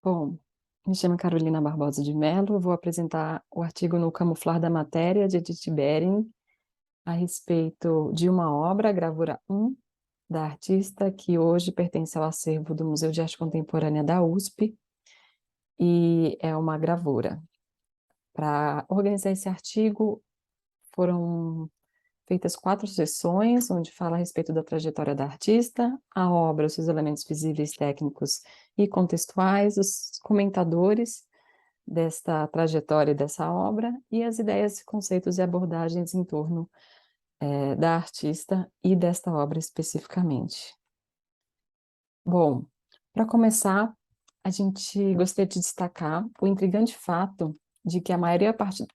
Bom, me chamo Carolina Barbosa de Mello, vou apresentar o artigo no Camuflar da Matéria, de Edith Bering, a respeito de uma obra, a gravura 1, da artista, que hoje pertence ao acervo do Museu de Arte Contemporânea da USP, e é uma gravura. Para organizar esse artigo, foram feitas 4 sessões, onde fala a respeito da trajetória da artista, a obra, os seus elementos visíveis, técnicos e contextuais, os comentadores desta trajetória dessa obra e as ideias, conceitos e abordagens em torno da artista e desta obra especificamente. Bom, para começar, a gente gostaria de destacar o intrigante fato de que a maior parte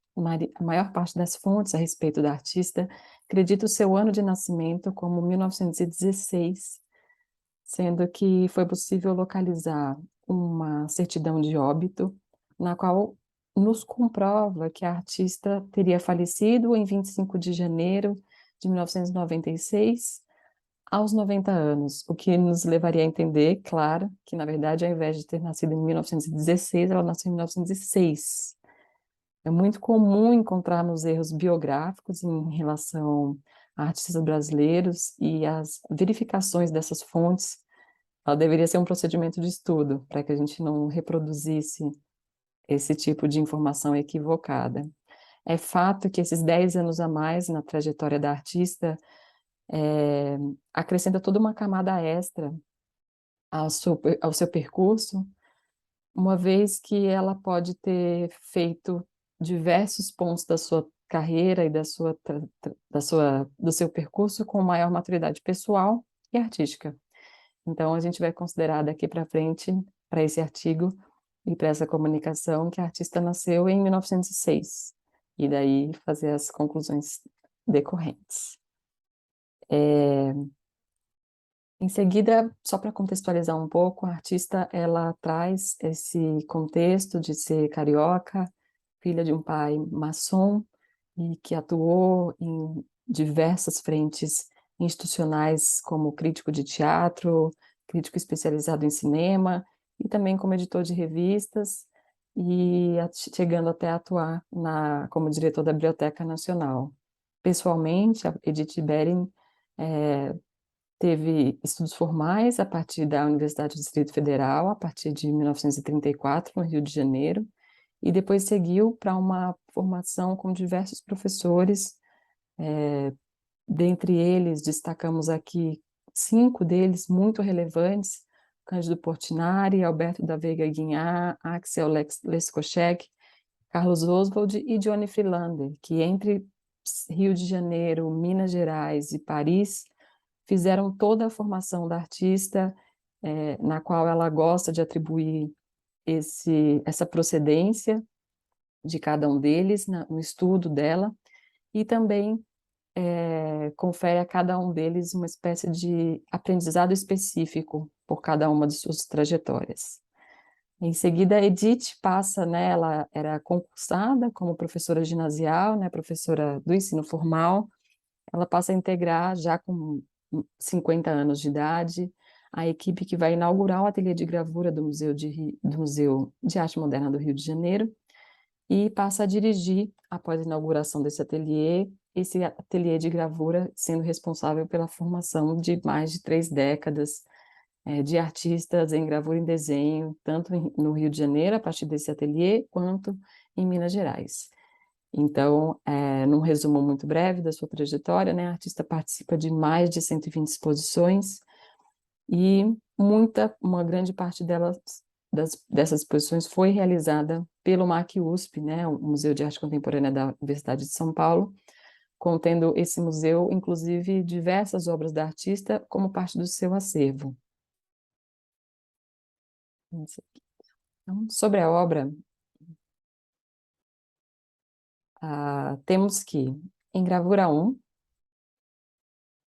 das fontes a respeito da artista acredita o seu ano de nascimento como 1916, sendo que foi possível localizar uma certidão de óbito, na qual nos comprova que a artista teria falecido em 25 de janeiro de 1996, aos 90 anos, o que nos levaria a entender, claro, que na verdade, ao invés de ter nascido em 1916, ela nasceu em 1906. É muito comum encontrarmos erros biográficos em relação a artistas brasileiros e as verificações dessas fontes, ela deveria ser um procedimento de estudo, para que a gente não reproduzisse esse tipo de informação equivocada. É fato que esses 10 anos a mais na trajetória da artista acrescenta toda uma camada extra ao seu percurso, uma vez que ela pode ter feito diversos pontos da sua carreira e do seu percurso com maior maturidade pessoal e artística. Então, a gente vai considerar daqui para frente, para esse artigo e para essa comunicação, que a artista nasceu em 1906, e daí fazer as conclusões decorrentes. Em seguida, só para contextualizar um pouco, a artista, ela traz esse contexto de ser carioca, filha de um pai maçom, e que atuou em diversas frentes institucionais, como crítico de teatro, crítico especializado em cinema, e também como editor de revistas, e chegando até a atuar como diretor da Biblioteca Nacional. Pessoalmente, a Edith Bering teve estudos formais a partir da Universidade do Distrito Federal, a partir de 1934, no Rio de Janeiro, e depois seguiu para uma formação com diversos professores, dentre eles destacamos aqui 5 deles muito relevantes: Cândido Portinari, Alberto da Veiga Guinhar, Axel Leskoczek, Carlos Oswald e Johnny Friedlander, que entre Rio de Janeiro, Minas Gerais e Paris fizeram toda a formação da artista, na qual ela gosta de atribuir essa procedência de cada um deles no estudo dela, e também confere a cada um deles uma espécie de aprendizado específico por cada uma de suas trajetórias. Em seguida, Edith passa, né, ela era concursada como professora ginasial, né, professora do ensino formal, ela passa a integrar, já com 50 anos de idade, a equipe que vai inaugurar o ateliê de gravura do Museu de Arte Moderna do Rio de Janeiro, e passa a dirigir, após a inauguração desse ateliê, esse ateliê de gravura, sendo responsável pela formação de mais de 3 décadas de artistas em gravura e desenho, tanto no Rio de Janeiro, a partir desse ateliê, quanto em Minas Gerais. Então, num resumo muito breve da sua trajetória, né, a artista participa de mais de 120 exposições, e uma grande parte dessas exposições foi realizada pelo MAC-USP, né, o Museu de Arte Contemporânea da Universidade de São Paulo, contendo esse museu, inclusive, diversas obras da artista como parte do seu acervo. Então, sobre a obra, temos que, em gravura 1,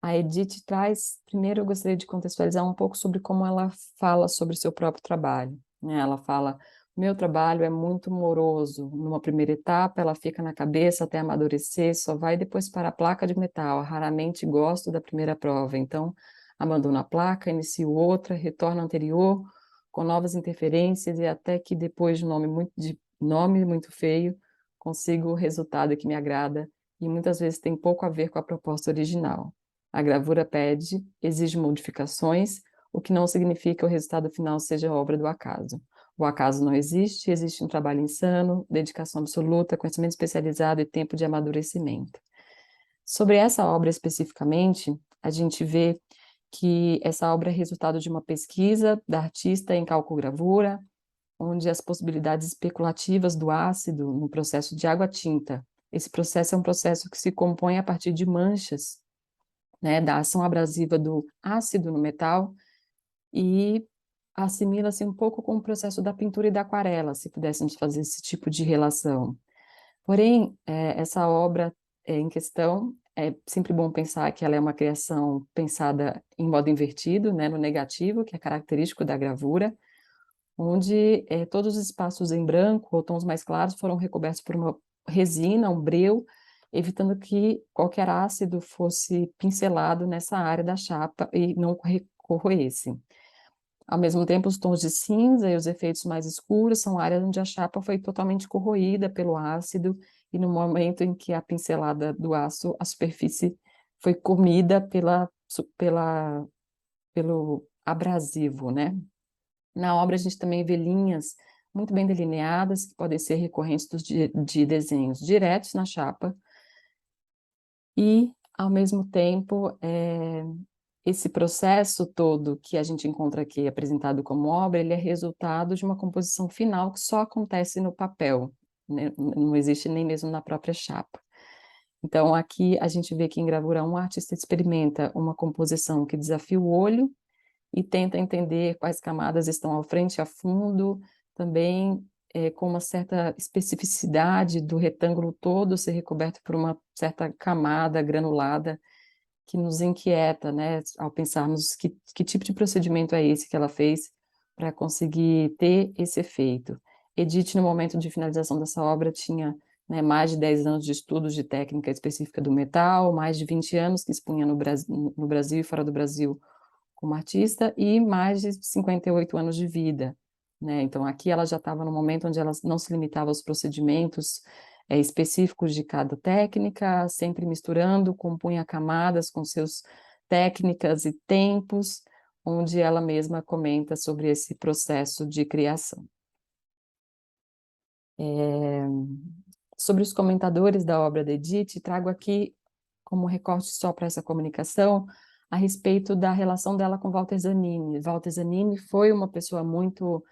a Edith traz, primeiro eu gostaria de contextualizar um pouco sobre como ela fala sobre seu próprio trabalho, né? Ela fala: meu trabalho é muito moroso, numa primeira etapa ela fica na cabeça até amadurecer, só vai depois para a placa de metal, raramente gosto da primeira prova, então abandono a placa, inicio outra, retorno à anterior, com novas interferências e até que depois de nome muito feio, consigo o resultado que me agrada e muitas vezes tem pouco a ver com a proposta original. A gravura pede, exige modificações, o que não significa que o resultado final seja obra do acaso. O acaso não existe, existe um trabalho insano, dedicação absoluta, conhecimento especializado e tempo de amadurecimento. Sobre essa obra especificamente, a gente vê que essa obra é resultado de uma pesquisa da artista em calcogravura, onde as possibilidades especulativas do ácido no processo de água-tinta. Esse processo é um processo que se compõe a partir de manchas, né, da ação abrasiva do ácido no metal e assimila-se um pouco com o processo da pintura e da aquarela, se pudéssemos fazer esse tipo de relação. Porém, essa obra em questão, é sempre bom pensar que ela é uma criação pensada em modo invertido, né, no negativo, que é característico da gravura, onde todos os espaços em branco ou tons mais claros foram recobertos por uma resina, um breu, evitando que qualquer ácido fosse pincelado nessa área da chapa e não corroesse. Ao mesmo tempo, os tons de cinza e os efeitos mais escuros são áreas onde a chapa foi totalmente corroída pelo ácido e no momento em que a pincelada do aço, a superfície foi comida pelo abrasivo, né? Na obra a gente também vê linhas muito bem delineadas, que podem ser recorrentes de desenhos diretos na chapa, e, ao mesmo tempo, esse processo todo que a gente encontra aqui apresentado como obra, ele é resultado de uma composição final que só acontece no papel, né? Não existe nem mesmo na própria chapa. Então, aqui a gente vê que em gravura um artista experimenta uma composição que desafia o olho e tenta entender quais camadas estão ao frente e a fundo, também com uma certa especificidade do retângulo todo ser recoberto por uma certa camada granulada que nos inquieta, né, ao pensarmos que tipo de procedimento é esse que ela fez para conseguir ter esse efeito. Edith, no momento de finalização dessa obra, tinha, né, mais de 10 anos de estudos de técnica específica do metal, mais de 20 anos que expunha no Brasil e fora do Brasil como artista e mais de 58 anos de vida, né? Então, aqui ela já estava no momento onde ela não se limitava aos procedimentos específicos de cada técnica, sempre misturando, compunha camadas com seus técnicas e tempos, onde ela mesma comenta sobre esse processo de criação. Sobre os comentadores da obra de Edith, trago aqui como recorte só para essa comunicação, a respeito da relação dela com Walter Zanini. Walter Zanini foi uma pessoa muito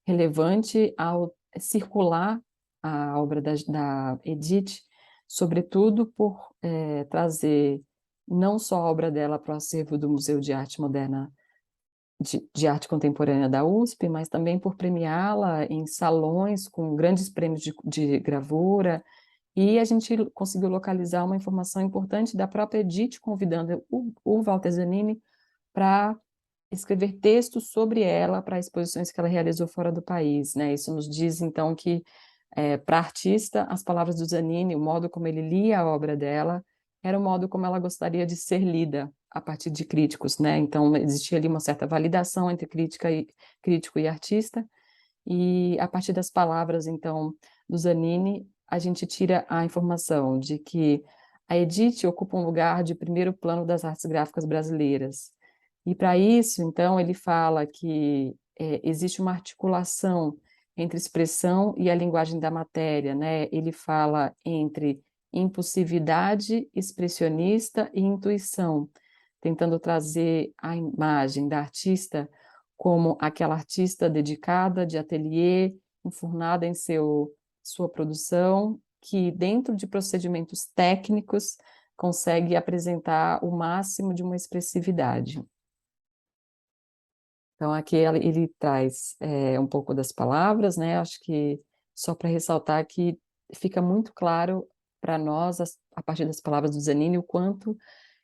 relevante ao circular a obra da Edith, sobretudo por trazer não só a obra dela para o acervo do Museu de Arte Moderna, de Arte Contemporânea da USP, mas também por premiá-la em salões com grandes prêmios de gravura, e a gente conseguiu localizar uma informação importante da própria Edith, convidando o Walter Zanini para escrever textos sobre ela para exposições que ela realizou fora do país, né? Isso nos diz, então, que para a artista, as palavras do Zanini, o modo como ele lia a obra dela, era o modo como ela gostaria de ser lida a partir de críticos, né? Então, existia ali uma certa validação entre crítico e artista, e a partir das palavras, então, do Zanini, a gente tira a informação de que a Edith ocupa um lugar de primeiro plano das artes gráficas brasileiras. E para isso, então, ele fala que existe uma articulação entre expressão e a linguagem da matéria, né? Ele fala entre impulsividade expressionista e intuição, tentando trazer a imagem da artista como aquela artista dedicada de ateliê, enfurnada em sua produção, que dentro de procedimentos técnicos consegue apresentar o máximo de uma expressividade. Então, aqui ele traz um pouco das palavras, né? Acho que só para ressaltar que fica muito claro para nós, a partir das palavras do Zanini, o quanto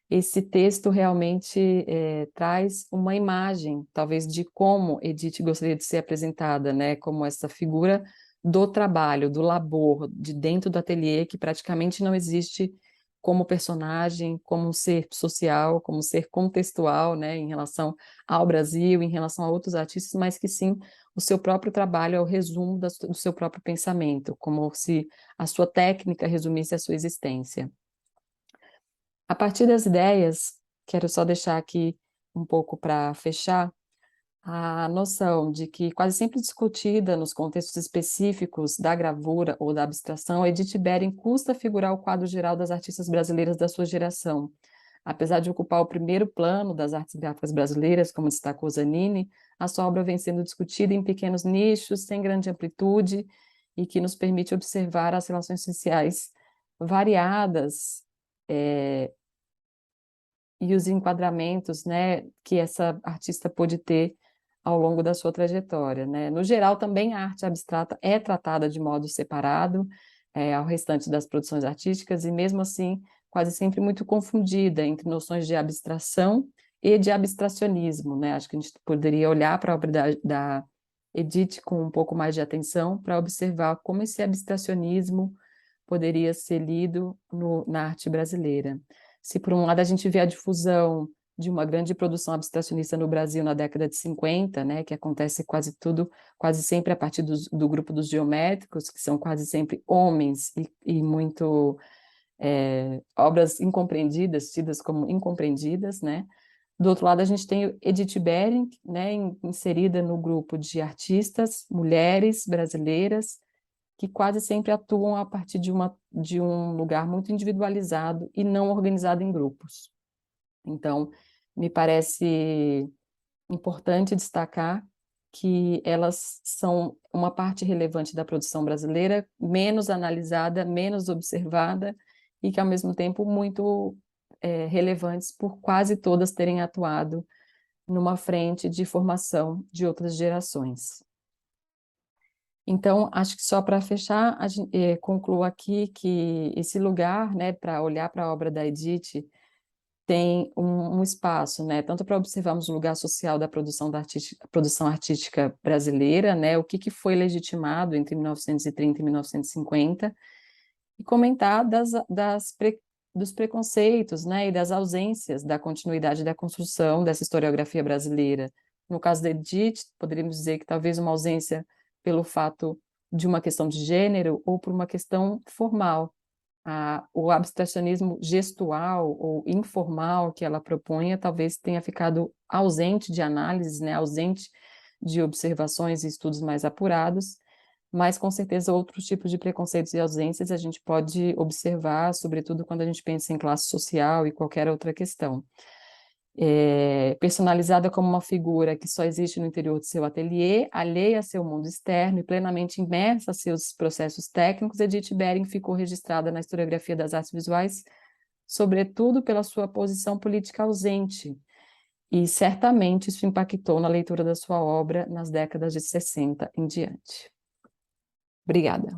esse texto realmente traz uma imagem, talvez, de como Edith gostaria de ser apresentada, né? Como essa figura do trabalho, do labor, de dentro do ateliê, que praticamente não existe como personagem, como um ser social, como um ser contextual, né, em relação ao Brasil, em relação a outros artistas, mas que sim, o seu próprio trabalho é o resumo do seu próprio pensamento, como se a sua técnica resumisse a sua existência. A partir das ideias, quero só deixar aqui um pouco para fechar, a noção de que, quase sempre discutida nos contextos específicos da gravura ou da abstração, Edith Bering custa figurar o quadro geral das artistas brasileiras da sua geração. Apesar de ocupar o primeiro plano das artes gráficas brasileiras, como destacou Zanini, a sua obra vem sendo discutida em pequenos nichos, sem grande amplitude, e que nos permite observar as relações sociais variadas, e os enquadramentos, né, que essa artista pôde ter ao longo da sua trajetória, né? No geral, também a arte abstrata é tratada de modo separado ao restante das produções artísticas e, mesmo assim, quase sempre muito confundida entre noções de abstração e de abstracionismo, né? Acho que a gente poderia olhar para a obra da Edith com um pouco mais de atenção para observar como esse abstracionismo poderia ser lido na arte brasileira. Se, por um lado, a gente vê a difusão de uma grande produção abstracionista no Brasil na década de 50, né, que acontece quase sempre a partir do grupo dos geométricos, que são quase sempre homens e muito obras incompreendidas, tidas como incompreendidas, né? Do outro lado, a gente tem Edith Bering, né, inserida no grupo de artistas, mulheres brasileiras, que quase sempre atuam a partir de um lugar muito individualizado e não organizado em grupos. Então, me parece importante destacar que elas são uma parte relevante da produção brasileira, menos analisada, menos observada, e que, ao mesmo tempo, muito relevantes por quase todas terem atuado numa frente de formação de outras gerações. Então, acho que só para fechar, concluo aqui que esse lugar, né, para olhar para a obra da Edith, tem um espaço, né, tanto para observarmos o lugar social da produção artística brasileira, né, o que foi legitimado entre 1930 e 1950, e comentar dos preconceitos, né, e das ausências da continuidade da construção dessa historiografia brasileira. No caso da Edith, poderíamos dizer que talvez uma ausência pelo fato de uma questão de gênero ou por uma questão formal. O abstracionismo gestual ou informal que ela propunha talvez tenha ficado ausente de análise, né, ausente de observações e estudos mais apurados, mas com certeza outros tipos de preconceitos e ausências a gente pode observar, sobretudo quando a gente pensa em classe social e qualquer outra questão. Personalizada como uma figura que só existe no interior de seu ateliê, alheia a seu mundo externo e plenamente imersa a seus processos técnicos, Edith Bering ficou registrada na historiografia das artes visuais, sobretudo pela sua posição política ausente, e certamente isso impactou na leitura da sua obra nas décadas de 60 em diante. Obrigada.